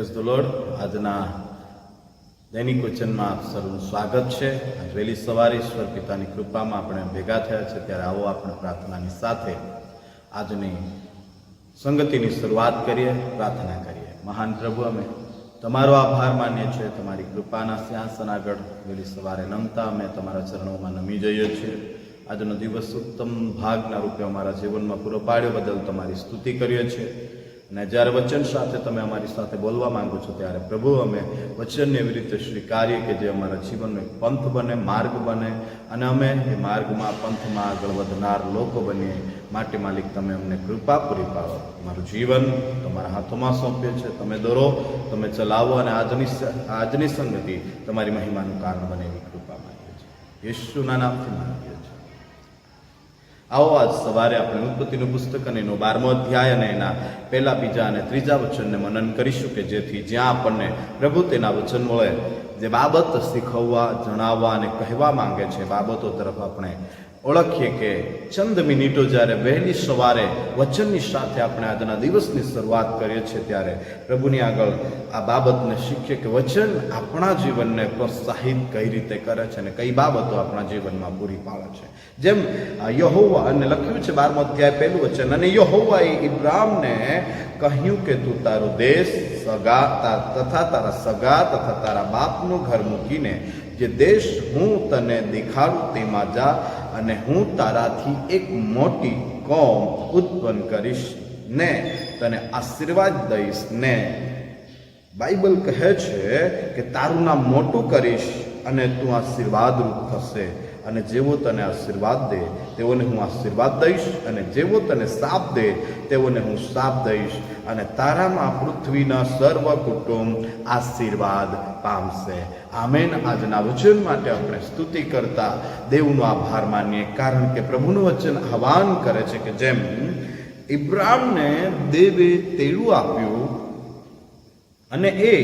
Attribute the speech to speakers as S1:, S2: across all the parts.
S1: Praise the lord. આજના દૈનિક વચનમાં આપ સૌનું સ્વાગત છે. આજ વહેલી સવારે ઈશ્વર પિતાની કૃપામાં આપણે ભેગા થયા છે, ત્યારે આવો આપણે પ્રાર્થનાની સાથે આજની સંગતિની શરૂઆત કરીએ, પ્રાર્થના કરીએ. મહાન પ્રભુ, અમે તમારો આભાર માનીએ છીએ. તમારી કૃપાના સિંહાસન આગળ વહેલી સવારે નમતા અમે તમારા ચરણોમાં નમી જઈએ છીએ. આજનો દિવસ ઉત્તમ ભાગના રૂપે અમારા જીવનમાં પૂરો પાડ્યો બદલ તમારી સ્તુતિ કરીએ છીએ. અને જ્યારે વચન સાથે તમે અમારી સાથે બોલવા માંગો છો, ત્યારે પ્રભુ અમે વચનને એવી રીતે સ્વીકારીએ કે જે અમારા જીવનનો એક પંથ બને, માર્ગ બને, અને અમે એ માર્ગમાં, પંથમાં આગળ વધનાર લોકો બનીએ. માટે માલિક, તમે અમને કૃપા પૂરી પાડો. અમારું જીવન તમારા હાથોમાં સોંપીએ છીએ. તમે દોરો, તમે ચલાવો, અને આજની સંગતિ તમારી મહિમાનું કારણ બને એવી કૃપા માંગીએ છીએ. યેશુના નામથી માંગીએ છીએ. આવો આજ સવારે આપણે ઉત્પત્તિનું પુસ્તક અને એનો 12મો અધ્યાય અને એના પહેલા, બીજા અને ત્રીજા વચનને મનન કરીશું, કે જેથી જ્યાં આપણને પ્રભુ તેના વચન મળે, જે બાબત શીખવવા, જણાવવા અને કહેવા માંગે છે, બાબતો તરફ આપણે ઓળખીએ કે ચંદ મિનિટો જ્યારે વહેલી સવારે વચનની સાથે આપણે આજના દિવસની શરૂઆત કરીએ છીએ, ત્યારે પ્રભુની આગળ આ બાબતને શીખીએ કે વચન આપણા જીવનને પ્રોત્સાહિત કઈ રીતે કરે છે અને કઈ બાબતો આપણા જીવનમાં પૂરી પાડે છે. જેમ યહોવા, અને લખ્યું છે 12મો અધ્યાય પહેલું વચન, અને યહોવાએ ઇબ્રામને કહ્યું કે તું તારો દેશ તથા તારા બાપનું ઘર મૂકીને જે દેશ હું તને દેખાડું તેમાં જા, અને હું તારાથી એક મોટી કોમ ઉત્પન્ન કરીશ ને તને આશીર્વાદ દઈશ. ને બાઇબલ કહે છે કે તારું નામ મોટું કરીશ અને તું આશીર્વાદરૂપ થશે, અને જેવો તને આશીર્વાદ દે તેઓને હું આશીર્વાદ દઈશ, અને જેવો તને શાપ દે તેઓને હું શાપ દઈશ, અને તારામાં પૃથ્વીના સર્વ કુટુંબ આશીર્વાદ પામશે. આમેન. આજના વચન માટે આપણે સ્તુતિ કરતા દેવનો આભાર માનીએ, કારણ કે પ્રભુનું વચન આહ્વાન કરે છે કે જેમ ઇબ્રામને દેવે તેડું આપ્યું, અને એ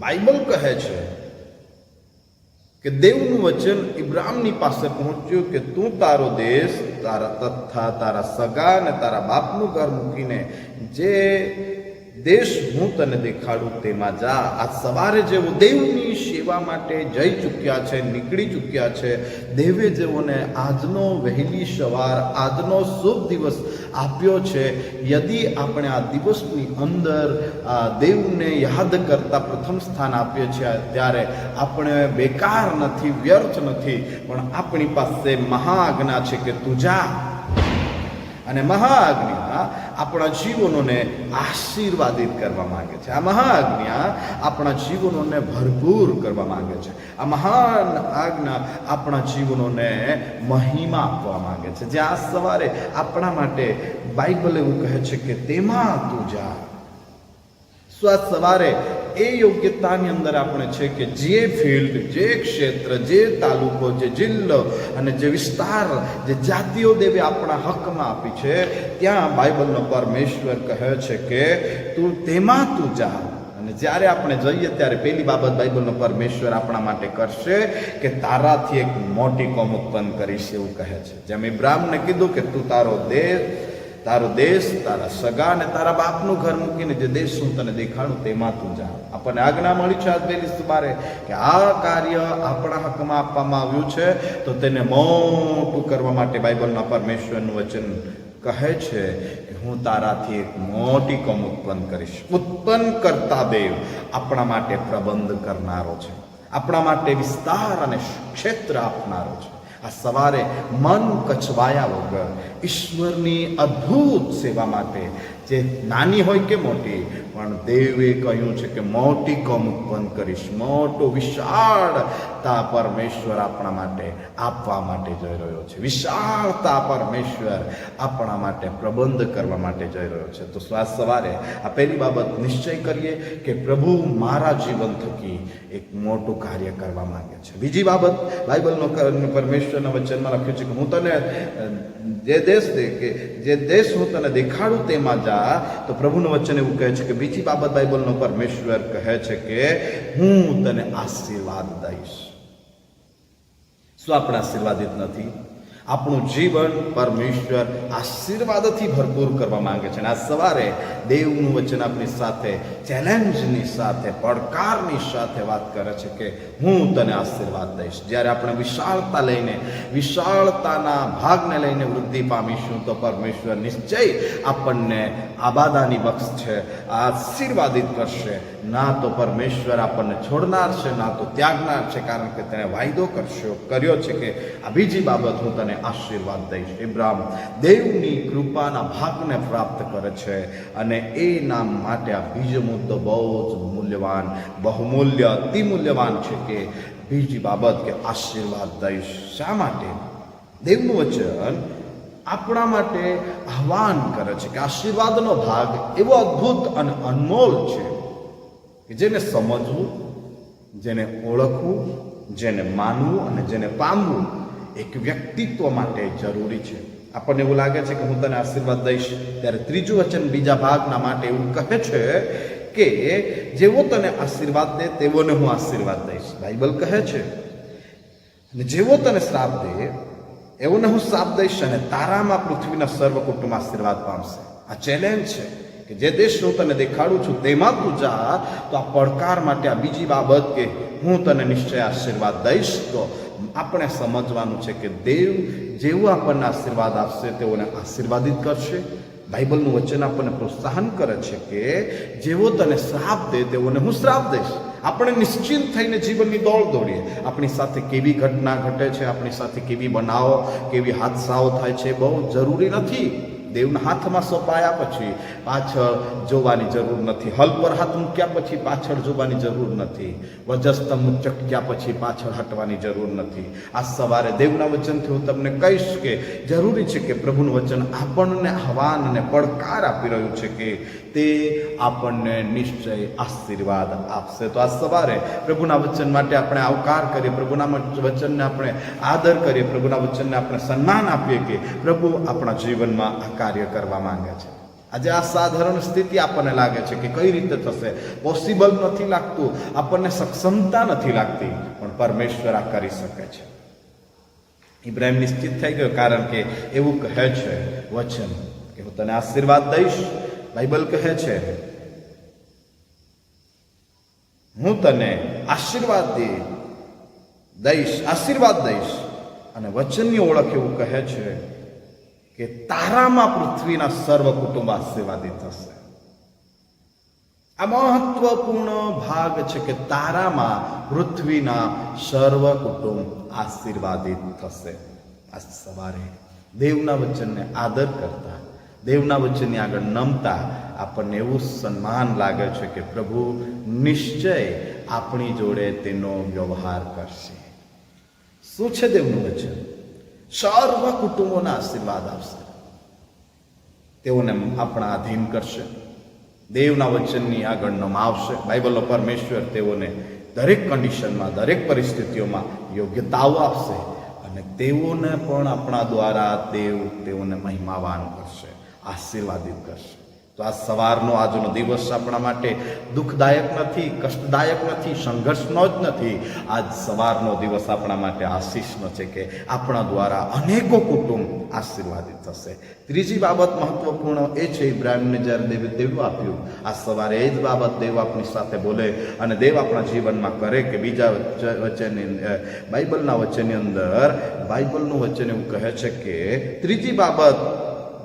S1: બાઇબલ કહે છે કે દેવનું વચન ઇબ્રામની પાસે પહોંચ્યું કે તું તારો દેશ, તારા સગા અને તારા બાપનું ઘર મૂકીને જે દેશ હું તને દેખાડું તેમાં જા. આ સવારે જેવો દેવની સેવા માટે જઈ ચૂક્યા છે, નીકળી ચૂક્યા છે, દેવે જેઓને આજનો વહેલી સવાર, આજનો શુભ દિવસ આપ્યો છે, યદિ આપણે આ દિવસની અંદર દેવને યાદ કરતા પ્રથમ સ્થાન આપીએ છીએ, ત્યારે આપણે બેકાર નથી, વ્યર્થ નથી, પણ આપણી પાસે મહાઆજ્ઞા છે કે તું જા. અને મહાઆજ્ઞા આપણા જીવનોને આશીર્વાદિત કરવા માંગે છે. આ મહાઆજ્ઞા આપણા જીવનોને ભરપૂર કરવા માંગે છે. આ મહાન આજ્ઞા આપણા જીવનોને મહિમા આપવા માંગે છે. જે આ સવારે આપણા માટે બાઇબલ એવું કહે છે કે તેમાં તું જા. સવારે એ યોગ્યતાની અંદર આપણે છે કે જે ફિલ્ડ, જે ક્ષેત્ર, જે તાલુકો, જે જિલ્લો અને જે વિસ્તાર, જે જાતિઓ દેવે આપણા હકમાં આપી છે, ત્યાં બાઇબલનો પરમેશ્વર કહે છે કે તેમાં તું જા. અને જ્યારે આપણે જઈએ ત્યારે પહેલી બાબત બાઇબલનો પરમેશ્વર આપણા માટે કરશે કે તારાથી એક મોટી કોમ ઉત્પન્ન કરીશ, એવું કહે છે. જેમ ઇબ્રામને કીધું કે તું તારો દેશ, તારા સગા અને તારા બાપનું ઘર મૂકીને જે દેશ હું તને દેખાડું તેમાં તું જા. આપણને આજ્ઞા મળી છે આજ વહેલી સવારે કે આ કાર્ય આપણા હકમાં આપવામાં આવ્યું છે, તો તેને મોટું કરવા માટે બાઇબલના પરમેશ્વરનું વચન કહે છે કે હું તારાથી એક મોટી કોમ ઉત્પન્ન કરીશ. ઉત્પન્ન કરતા દેવ આપણા માટે પ્રબંધ કરનારો છે, આપણા માટે વિસ્તાર અને ક્ષેત્ર આપનારો છે. આ સવારે મન કચવાયા વગર ઈશ્વરની અદ્ભુત સેવા માટે, જે નાની હોય કે મોટી, પણ દેવે કહ્યું છે કે મોટી કોમ ઉત્પન્ન કરીશ. મોટો વિશાળતા પરમેશ્વર આપણા માટે આપવા માટે જઈ રહ્યો છે. વિશાળતા પરમેશ્વર આપણા માટે પ્રબંધ કરવા માટે જઈ રહ્યો છે. તો સવારે આ પહેલી બાબત નિશ્ચય કરીએ કે પ્રભુ મારા જીવન થકી એક મોટું કાર્ય કરવા માંગે છે. બીજી બાબત બાઇબલનો પરમેશ્વરના વચનમાં લખ્યું છે કે હું તને જે દેશ હું તને દેખાડું તેમાં જા. તો પ્રભુનું વચન એવું કહે છે કે બીજી બાબત બાઇબલનો પરમેશ્વર કહે છે કે હું તને આશીર્વાદ દઈશ. શું આપણે આશીર્વાદિત નથી? આપણું જીવન પરમેશ્વર આશીર્વાદથી ભરપૂર કરવા માંગે છે. અને આ સવારે દેવનું વચન આપણી સાથે ચેલેન્જની સાથે, પડકારની સાથે વાત કરે છે કે હું તને આશીર્વાદ દઈશ. જ્યારે આપણે વિશાળતા લઈને, વિશાળતાના ભાગને લઈને વૃદ્ધિ પામીશું તો પરમેશ્વર નિશ્ચય આપણને આબાદાની બક્ષશે, આશીર્વાદિત કરશે. ના તો પરમેશ્વર આપણને છોડનાર છે, ના તો ત્યાગનાર છે, કારણ કે તેણે વાયદો કર્યો છે કે આ બીજી બાબત હું તને આશીર્વાદ દઈશ. ઇબ્રાહિમ દેવની કૃપાના ભાગને પ્રાપ્ત કરે છે અને એના માટે આ બીજો મુદ્દો બહુ જ મૂલ્યવાન, બહુમૂલ્ય, અતિ મૂલ્યવાન છે કે બીજી બાબત કે આશીર્વાદ દઈશ. શા માટે? દેવનું વચન આપણા માટે આહ્વાન કરે છે કે આશીર્વાદનો ભાગ એવો અદ્ભુત અને અનમોલ છે કે જેને સમજવું, જેને ઓળખવું, જેને માનવું અને જેને પામવું એક વ્યક્તિત્વ માટે જરૂરી છે. આપણને એવું લાગે છે કે હું તને આશીર્વાદ દઈશ, ત્યારે ત્રીજું વચન બીજા ભાગના માટે એવું કહે છે કે જેવો તને આશીર્વાદ દે તેવોને હું આશીર્વાદ દઈશ. બાઇબલ કહે છે જેવો તને શ્રાપ દે એવોને હું શ્રાપ દઈશ અને તારામાં પૃથ્વીના સર્વ કુટુંબ આશીર્વાદ પામશે. આ ચેલેન્જ છે કે જે દેશ હું તને દેખાડું છું તેમાં તું જા. તો આ પડકાર માટે આ બીજી બાબત કે હું તને નિશ્ચય આશીર્વાદ દઈશ, તો આપણે સમજવાનું છે કે દેવ જેવું આપણને આશીર્વાદ આપશે તેઓને આશીર્વાદિત કરશે. બાઇબલનું વચન આપણને પ્રોત્સાહન કરે છે કે જેવો તને શ્રાપ દે તેઓને હું શ્રાપ દઈશ. આપણે નિશ્ચિંત થઈને જીવનની દોડ દોડીએ. આપણી સાથે કેવી ઘટના ઘટે છે, આપણી સાથે કેવી બનાવો, કેવી હાદસાઓ થાય છે, બહુ જરૂરી નથી. દેવના હાથમાં સોંપાયા પછી પાછળ જોવાની જરૂર નથી. હલ પર હાથ મૂક્યા પછી પાછળ જોવાની જરૂર નથી. વજસ્તંભ ચક્યા પછી પાછળ હટવાની જરૂર નથી. આ સવારે દેવના વચનથી હું તમને કહીશ કે જરૂરી છે કે પ્રભુનું વચન આપણને આહ્વાન અને પડકાર આપી રહ્યું છે કે તે આપણને નિશ્ચય આશીર્વાદ આપશે. તો આ સવારે પ્રભુના વચન માટે આપણે આવકાર કરીએ, પ્રભુના વચનને આપણે આદર કરીએ, પ્રભુના વચનને આપણે સન્માન આપીએ કે પ્રભુ આપણા જીવનમાં આ કાર્ય કરવા માંગે છે. આજે આ સાધારણ સ્થિતિ આપણને લાગે છે કે કઈ રીતે થશે, પોસિબલ નથી લાગતું, આપણને સક્ષમતા નથી લાગતી, પણ પરમેશ્વર આ કરી શકે છે. ઇબ્રાહિમ નિશ્ચિત થઈ ગયો, કારણ કે એવું કહે છે વચન કે હું તને આશીર્વાદ દઈશ. બાઇબલ કહે છે હું તને આશીર્વાદ દઈશ અને વચનની ઓળખ એવું કહે છે કે તારામાં પૃથ્વીના સર્વ કુટુંબ આશીર્વાદિત થશે. આ મહત્વપૂર્ણ ભાગ છે કે તારામાં પૃથ્વીના સર્વ કુટુંબ આશીર્વાદિત થશે. આ સવારે દેવના વચનને આદર કરતા, દેવના વચનની આગળ નમતા આપણને એવું સન્માન લાગે છે કે પ્રભુ નિશ્ચય આપણી જોડે તેનો વ્યવહાર કરશે. શું છે દેવનું વચન? સર્વ કુટુંબોના આશીર્વાદ આપશે, તેઓને આપણા આધીન કરશે, દેવના વચનની આગળ નમાવશે. બાઇબલનો પરમેશ્વર તેઓને દરેક કન્ડિશનમાં, દરેક પરિસ્થિતિઓમાં યોગ્યતાઓ આપશે અને તેઓને પણ આપણા દ્વારા તેઓને મહિમાવાન કરશે, આશીર્વાદિત કરશે. તો આ સવારનો આજનો દિવસ આપણા માટે દુઃખદાયક નથી, કષ્ટદાયક નથી, સંઘર્ષનો જ નથી. આજ સવારનો દિવસ આપણા માટે આશીષનો છે કે આપણા દ્વારા અનેકો કુટુંબ આશીર્વાદિત થશે. ત્રીજી બાબત મહત્વપૂર્ણ એ છે, ઇબ્રાહિમને જ્યારે દેવે દેવું આપ્યું, આ સવારે એ જ બાબત દેવ આપણી સાથે બોલે અને દેવ આપણા જીવનમાં કરે કે બીજા વચનની બાઇબલના વચનની અંદર બાઇબલનું વચન એવું કહે છે કે ત્રીજી બાબત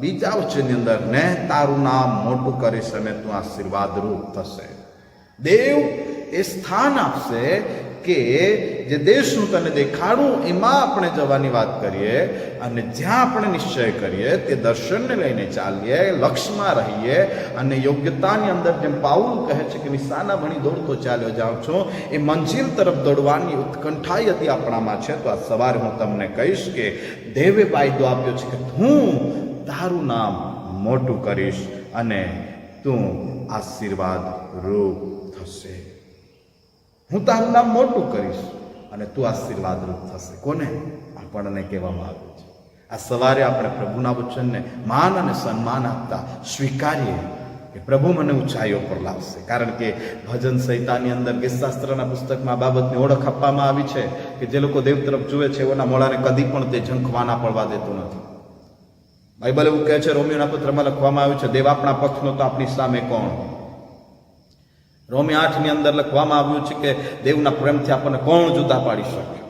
S1: બીજા વચનની અંદર, ને તારું નામ મોટું કરીશ અને તું આશીર્વાદરૂપ થશે. દેવ એ સ્થાન આપશે કે જે દેશ હું તને દેખાડું એમાં આપણે જવાની વાત કરીએ અને જ્યાં આપણે નિશ્ચય કરીએ તે દર્શનને લઈને ચાલીએ, લક્ષ્યમાં રહીએ અને યોગ્યતાની અંદર, જેમ પાઉલ કહે છે કે નિશાના ભણી દોડતો ચાલ્યો જાઉં છું, એ મંજિલ તરફ દોડવાની ઉત્કંઠા યદી આપણામાં છે. તો આ સવારે હું તમને કહીશ કે દેવે વાયદો આપ્યો છે કે હું તારું નામ મોટું કરીશ અને તું આશીર્વાદ રૂપ થશે. હું તારું નામ મોટું કરીશ અને તું આશીર્વાદ રૂપ થશે. કોને? આપણને કહેવામાં આવ્યું છે. આ સવારે આપણે પ્રભુના વચનને માન અને સન્માન આપતા સ્વીકારીએ કે પ્રભુ મને ઊંચાઈઓ પર લાવશે. કારણ કે ભજન સંહિતાની અંદર ગીતશાસ્ત્રના પુસ્તકમાં આ બાબતની ઓળખ આપવામાં આવી છે કે જે લોકો દેવ તરફ જુએ છે એના મોઢાને કદી પણ તે ઝંખવાના પડવા દેતું નથી. બાઇબલ એવું કહે છે, રોમિયોના પત્રમાં લખવામાં આવ્યું છે, દેવ આપણા પક્ષનો તો આપણી સામે કોણ. રોમી 8 ની અંદર લખવામાં આવ્યું છે કે દેવના પ્રેમથી આપણને કોણ જુદા પાડી શકે.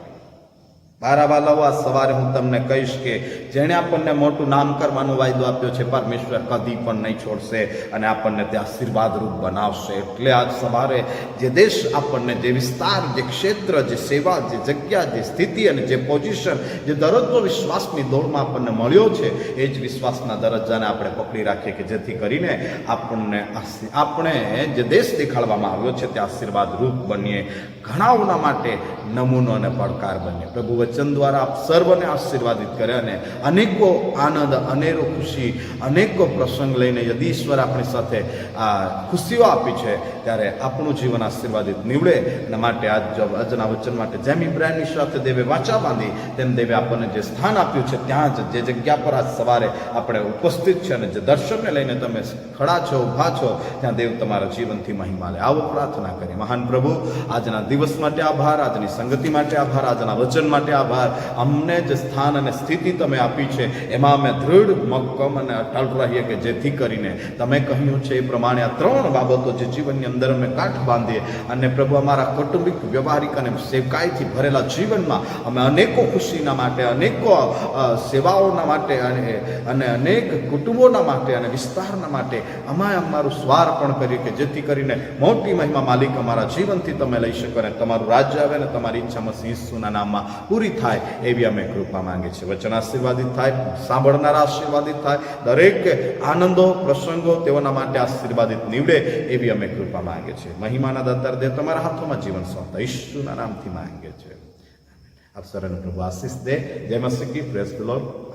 S1: મારા વાલાઓ, આ સવારે હું તમને કહીશ કે જેણે આપણને મોટું નામ કરવાનો વાયદો આપ્યો છે, પરમેશ્વર કદી પણ નહીં છોડશે અને આપણને તે આશીર્વાદરૂપ બનાવશે. એટલે આજ સવારે જે દેશ આપણને, જે વિસ્તાર, જે ક્ષેત્ર, જે સેવા, જે જગ્યા, જે સ્થિતિ અને જે પોઝિશન, જે દરજ્જો વિશ્વાસની દોડમાં આપણને મળ્યો છે, એ જ વિશ્વાસના દરજ્જાને આપણે પકડી રાખીએ કે જેથી કરીને આપણે જે દેશ દેખાડવામાં આવ્યો છે તે આશીર્વાદરૂપ બનીએ, ઘણાઓના માટે નમૂનો અને પડકાર બનીએ. પ્રભુ વચન દ્વારા આપ સર્વને આશીર્વાદિત કરે અને અનેકો આનંદ, અનેરો ખુશી, અનેકો પ્રસંગ લઈને યદી ઈશ્વર આપણી સાથે આ ખુશીઓ આપી છે ત્યારે આપણું જીવન આશીર્વાદિત નીવડે. એના માટે આજના વચન માટે જેમ ઇબ્રાહીમની સાથે દેવે વાચા બાંધી તેમ દેવે આપણને જે સ્થાન આપ્યું છે ત્યાં જ, જે જગ્યા પર આજ સવારે આપણે ઉપસ્થિત છે અને જે દર્શનને લઈને તમે ખડા છો, ઊભા છો, ત્યાં દેવ તમારા જીવનથી મહિમા લે. આવો પ્રાર્થના કરીએ. મહાન પ્રભુ, આજના દિવસ માટે આભાર, આજની સંગતિ માટે આભાર, આજના વચન માટે આભાર. અમને જે સ્થાન અને સ્થિતિ તમે આપી છે એમાં અમે દૃઢ, મક્કમ અને અટલ રહીએ કે જેથી કરીને તમે કહ્યું છે એ પ્રમાણે આ 3 બાબતો જે જીવનની અંદર અમે ગાંઠ બાંધીએ અને પ્રભુ અમારા કૌટુંબિક, વ્યવહારિક અને સેવકાઈથી ભરેલા જીવનમાં અમે અનેકો ખુશીના માટે, અનેકો સેવાઓના માટે અને અનેક કુટુંબોના માટે અને વિસ્તારના માટે અમે અમારું સ્વાર્પણ કરીએ કે જેથી કરીને મોટી મહિમા માલિક અમારા જીવનથી તમે લઈ શકો અને તમારું રાજ્ય આવે અને તમારી ઈચ્છા મસીહ ઈસુના નામમાં પૂરી થાય એવી અમે કૃપા માંગીએ છીએ. વચન આશીર્વાદિત થાય, સાંભળનારા આશીર્વાદિત થાય, દરેક આનંદો, પ્રસંગો તેઓના માટે આશીર્વાદિત નીવડે એવી અમે કૃપા માંગીએ છીએ. મહિમાના દાતાર દેવ તમારા હાથોમાં જીવન સોંપતા ઈસુના નામથી માંગીએ છીએ. આપ સર્વને પ્રભુ આશીષ દે. જય મસીહ કી. Praise the lord.